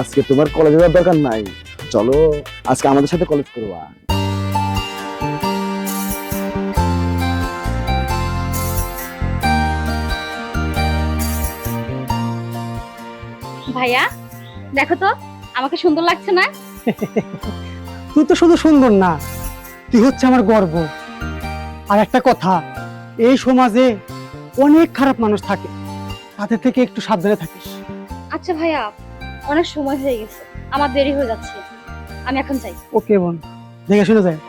আজকে তোমার কলেজে যাওয়ার দরকার নাই, চলো আজকে আমাদের সাথে কলেজ করবা। ভাইয়া দেখো তো, আমাকে সুন্দর লাগছে না? তুই তো শুধু সুন্দর না, তুই হচ্ছে আমার গর্ব। আর একটা কথা, এই সমাজে অনেক খারাপ মানুষ থাকে, তাদের থেকে একটু সাবধানে থাকিস। আচ্ছা ভাইয়া, অনেক সময় হয়ে গেছে, আমার দেরি হয়ে যাচ্ছে, আমি এখন যাই। ওকে বোন, দেখে শুনে যায়।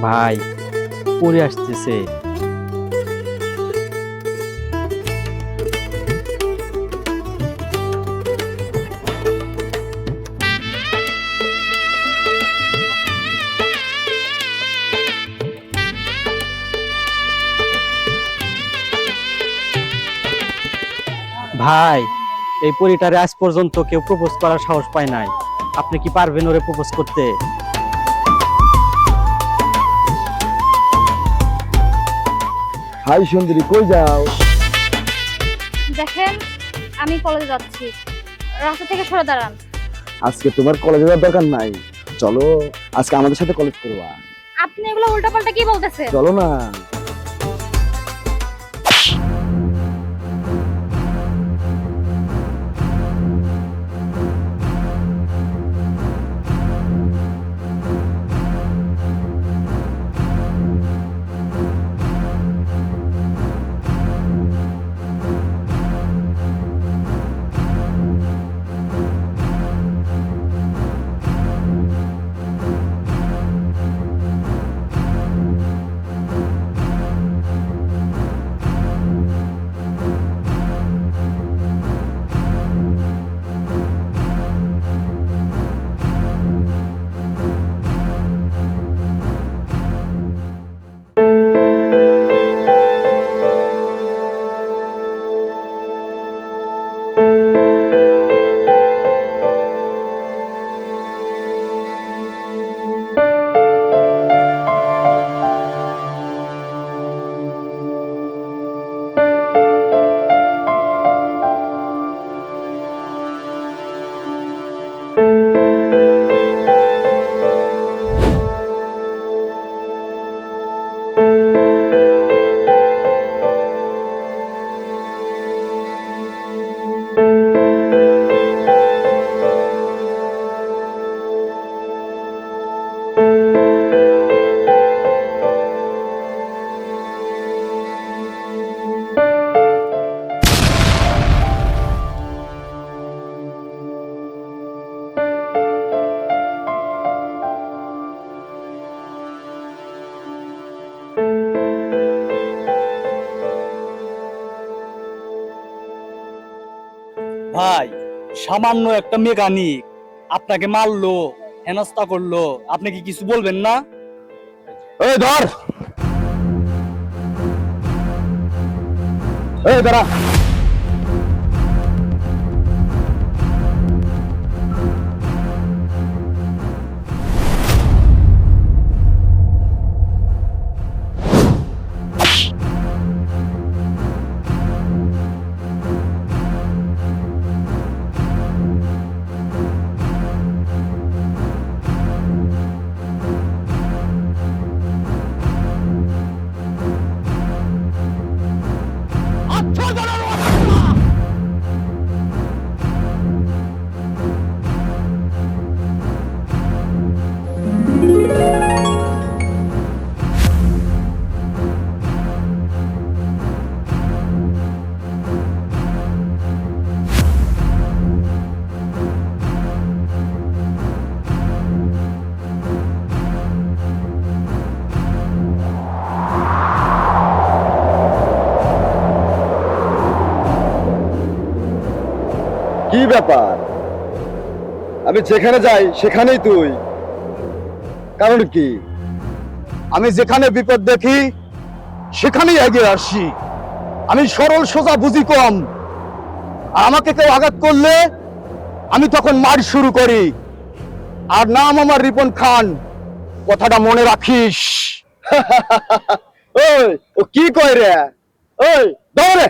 ভাই পরে আসতেছে। ভাই এই পরিটারে আজ পর্যন্ত কেউ প্রপোজ করার সাহস পায় নাই, আপনি কি পারবেন ওরে প্রপোজ করতে? হাই সুন্দরী, কই যাও? দেখেন, আমি কলেজে যাচ্ছি, রাস্তা থেকে সরে দাঁড়ান। আজকে তোমার কলেজে যাওয়ার দরকার নাই, চলো আজকে আমাদের সাথে কলেজ করবা। আপনি এগুলো উল্টাপাল্টা কি বলতেছেন? চলো না। ভাই সামান্য একটা মেকানিক আপনাকে মারলো, হেনস্থা করলো, আপনি কি কিছু বলবেন না? এই ধর, এই দাঁড়া। আচ্ছা ব্যাপার? আমি যেখানে যাই সেখানেই তুই, কারণ কি? আমি যেখানে বিপদ দেখি সেখানেই এগিয়ে আসি। আমি সরল সোজা বুঝি কম। আর আমাকে কেউ আঘাত করলে আমি তখন মার শুরু করি। আর নাম আমার রিপন খান, কথাটা মনে রাখিস। ওই ও কি কয় রে? ওই ধরে